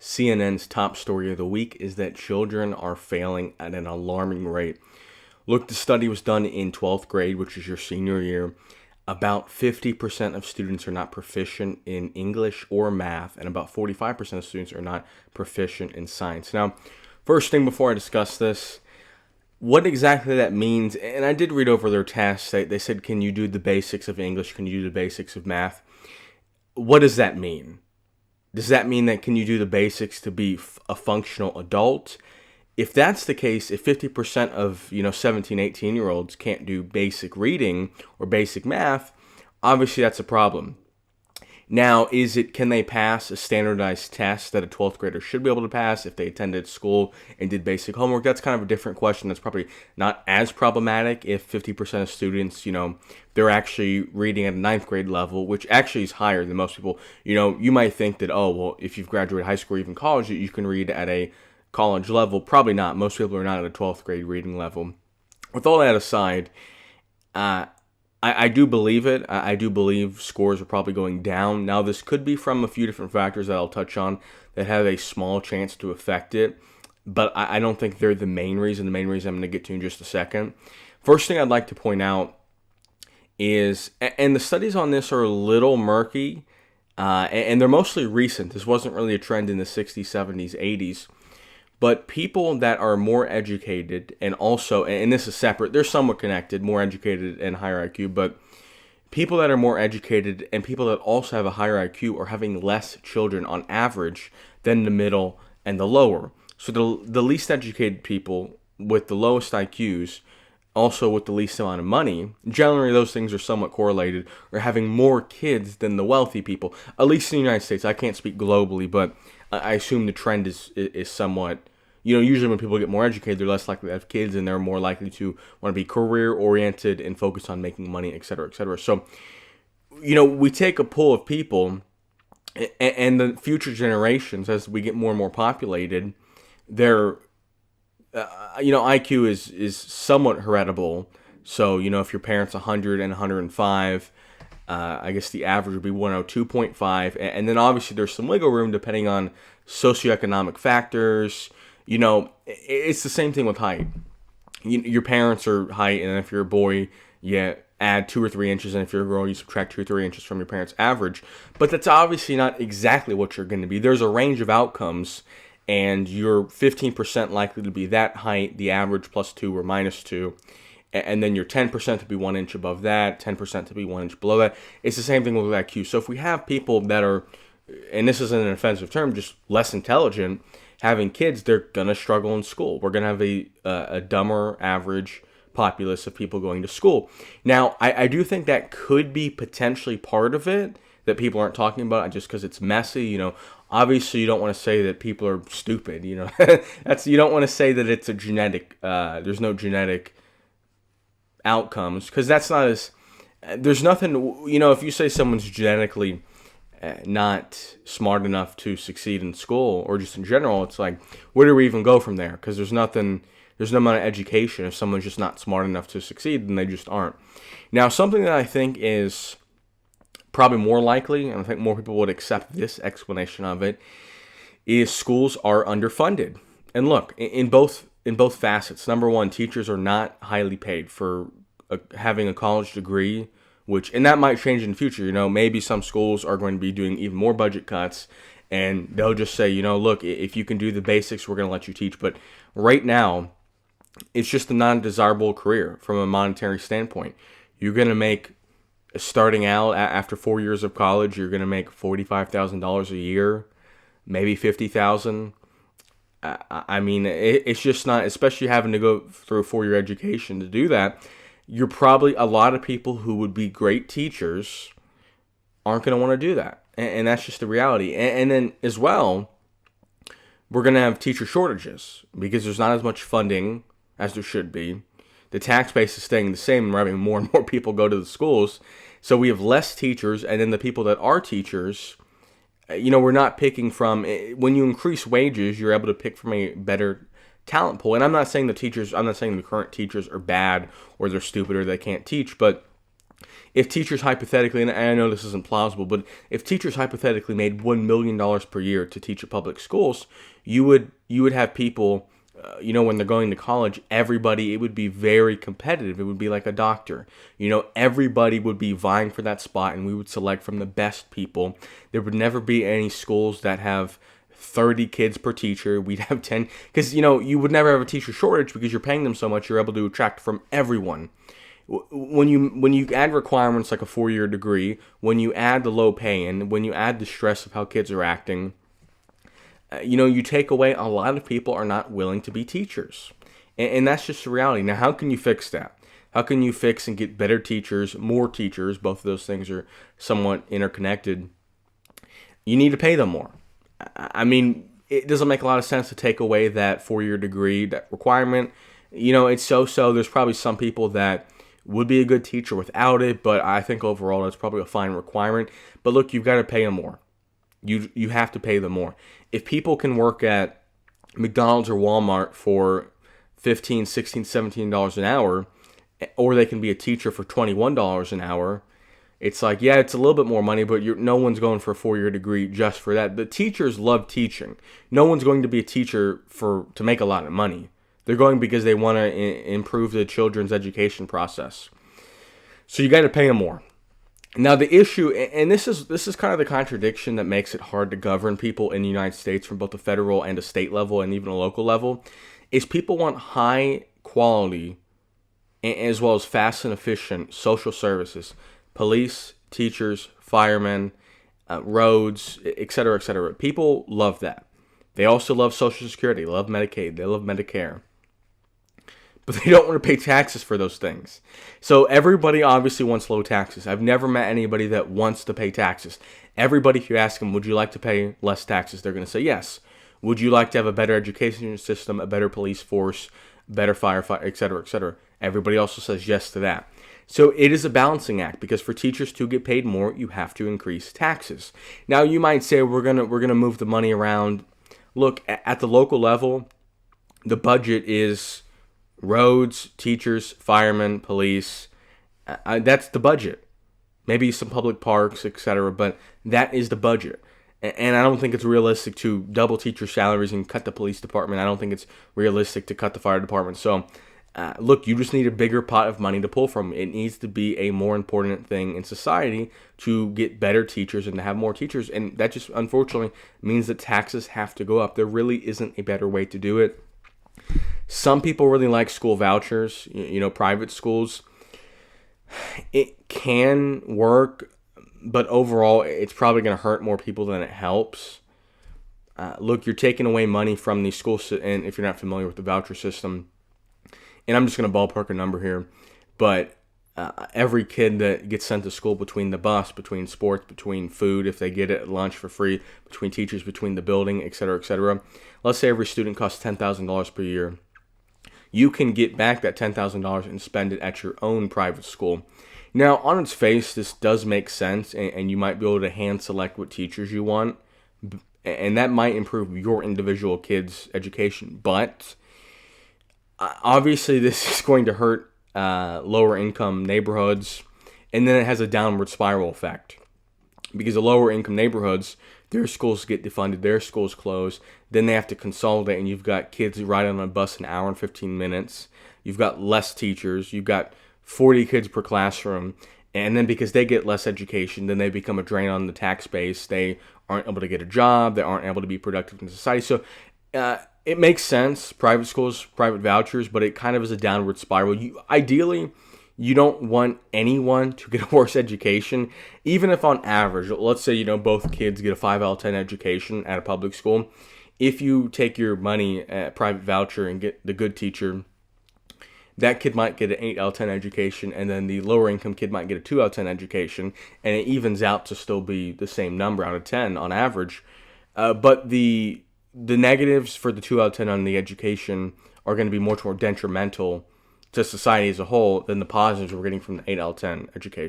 CNN's top story of the week is that children are failing at an alarming rate. Look, the study was done in 12th grade, which is your senior year. About 50% of students are not proficient in English or math, and about 45% of students are not proficient in science. Now, first thing before I discuss this, what exactly that means, and I did read over their tests. They said, can you do the basics of English? Can you do the basics of math? What does that mean? Does that mean that can you do the basics to be a functional adult? If that's the case, if 50% of 17, 18-year-olds can't do basic reading or basic math, obviously that's a problem. Now, can they pass a standardized test that a 12th grader should be able to pass if they attended school and did basic homework? That's kind of a different question. That's probably not as problematic if 50% of students, they're actually reading at a ninth grade level, which actually is higher than most people. You might think that, oh, well, if you've graduated high school or even college, you can read at a college level. Probably not. Most people are not at a 12th grade reading level. With all that aside, I do believe it. I do believe scores are probably going down. Now, this could be from a few different factors that I'll touch on that have a small chance to affect it, but I don't think they're the main reason. The main reason I'm going to get to in just a second. First thing I'd like to point out is, and the studies on this are a little murky, and they're mostly recent. This wasn't really a trend in the 60s, 70s, 80s. But people that are more educated and also, and this is separate, they're somewhat connected, more educated and higher IQ, but people that are more educated and people that also have a higher IQ are having less children on average than the middle and the lower. So the least educated people with the lowest IQs, also with the least amount of money, generally those things are somewhat correlated, are having more kids than the wealthy people, at least in the United States. I can't speak globally, but I assume the trend is somewhat, usually when people get more educated, they're less likely to have kids and they're more likely to want to be career-oriented and focus on making money, et cetera, et cetera. So, we take a pool of people and the future generations, as we get more and more populated, their, IQ is somewhat heritable. So, if your parents 100 and 105, I guess the average would be 102.5, and then obviously there's some wiggle room depending on socioeconomic factors. It's the same thing with height. Your parents are height, and if you're a boy, you add 2 or 3 inches, and if you're a girl, you subtract 2 or 3 inches from your parents' average. But that's obviously not exactly what you're going to be. There's a range of outcomes, and you're 15% likely to be that height, the average plus 2 or minus 2. And then you're 10% to be 1 inch above that, 10% to be 1 inch below that. It's the same thing with IQ. So if we have people that are, and this isn't an offensive term, just less intelligent, having kids, they're going to struggle in school. We're going to have a dumber average populace of people going to school. Now, I do think that could be potentially part of it that people aren't talking about just because it's messy. Obviously you don't want to say that people are stupid. You don't want to say that it's a genetic, there's no genetic outcomes, because that's not as, there's nothing, if you say someone's genetically not smart enough to succeed in school or just in general, it's like, where do we even go from there? Because there's no amount of education. If someone's just not smart enough to succeed, then they just aren't. Now, something that I think is probably more likely, and I think more people would accept this explanation of it, is schools are underfunded. And look, in both facets. Number one, teachers are not highly paid for having a college degree, and that might change in the future. Maybe some schools are going to be doing even more budget cuts, and they'll just say, look, if you can do the basics, we're going to let you teach. But right now, it's just a non-desirable career from a monetary standpoint. You're going to make, starting out after 4 years of college, you're going to make $45,000 a year, maybe $50,000. I mean, it's just not, especially having to go through a 4-year education to do that. You're probably, a lot of people who would be great teachers aren't going to want to do that. And that's just the reality. And then as well, we're going to have teacher shortages because there's not as much funding as there should be. The tax base is staying the same, and we're having more and more people go to the schools. So we have less teachers, and then the people that are teachers, we're not picking from, when you increase wages, you're able to pick from a better talent pool. And I'm not saying the current teachers are bad or they're stupid or they can't teach, but If teachers hypothetically, and I know this isn't plausible, but if teachers hypothetically made $1 million per year to teach at public schools, you would have people, when they're going to college, everybody, it would be very competitive. It would be like a doctor. Everybody would be vying for that spot, and we would select from the best people. There would never be any schools that have 30 kids per teacher. We'd have 10, because, you would never have a teacher shortage because you're paying them so much, you're able to attract from everyone. When you add requirements like a 4-year degree, when you add the low pay and when you add the stress of how kids are acting, you take away a lot of people are not willing to be teachers. And that's just the reality. Now, how can you fix that? How can you fix and get better teachers, more teachers? Both of those things are somewhat interconnected. You need to pay them more. I mean, it doesn't make a lot of sense to take away that 4-year degree, that requirement. It's so-so. There's probably some people that would be a good teacher without it, but I think overall that's probably a fine requirement. But look, you've got to pay them more. You have to pay them more. If people can work at McDonald's or Walmart for $15, $16, $17 an hour, or they can be a teacher for $21 an hour, it's like, yeah, it's a little bit more money, but no one's going for a 4-year degree just for that. The teachers love teaching. No one's going to be a teacher to make a lot of money. They're going because they want to improve the children's education process. So you got to pay them more. Now the issue, and this is kind of the contradiction that makes it hard to govern people in the United States from both the federal and a state level and even a local level, is people want high quality as well as fast and efficient social services, police, teachers, firemen, roads, etc., etc. People love that. They also love Social Security, they love Medicaid, they love Medicare. But they don't want to pay taxes for those things. So everybody obviously wants low taxes. I've never met anybody that wants to pay taxes. Everybody, if you ask them, would you like to pay less taxes? They're going to say yes. Would you like to have a better education system, a better police force, better firefighter, etc., etc.? Everybody also says yes to that. So it is a balancing act, because for teachers to get paid more, you have to increase taxes. Now you might say we're gonna move the money around. Look, at the local level, the budget is roads, teachers, firemen, police. That's the budget. Maybe some public parks, etc. But that is the budget. And I don't think it's realistic to double teacher salaries and cut the police department. I don't think it's realistic to cut the fire department. So, look, you just need a bigger pot of money to pull from. It needs to be a more important thing in society to get better teachers and to have more teachers. And that just, unfortunately, means that taxes have to go up. There really isn't a better way to do it. Some people really like school vouchers, private schools. It can work, but overall, it's probably going to hurt more people than it helps. Look, you're taking away money from these schools, and if you're not familiar with the voucher system, and I'm just going to ballpark a number here, but every kid that gets sent to school, between the bus, between sports, between food, if they get it at lunch for free, between teachers, between the building, etc., let's say every student costs $10,000 per year. You can get back that $10,000 and spend it at your own private school. Now, on its face, this does make sense, and you might be able to hand select what teachers you want, and that might improve your individual kid's education. But obviously, this is going to hurt lower income neighborhoods, and then it has a downward spiral effect, because the lower income neighborhoods, their schools get defunded, their schools close, then they have to consolidate, and you've got kids riding on a bus an hour and 15 minutes. You've got less teachers. You've got 40 kids per classroom. And then because they get less education, then they become a drain on the tax base. They aren't able to get a job. They aren't able to be productive in society. So it makes sense, private schools, private vouchers, but it kind of is a downward spiral. Ideally, you don't want anyone to get a worse education, even if on average, let's say, both kids get a 5 out of 10 education at a public school. If you take your money at private voucher and get the good teacher, that kid might get an 8 out of 10 education, and then the lower income kid might get a 2 out of 10 education, and it evens out to still be the same number out of 10 on average. But the negatives for the 2 out of 10 on the education are going to be much more detrimental to society as a whole than the positives we're getting from the 8 out of 10 education.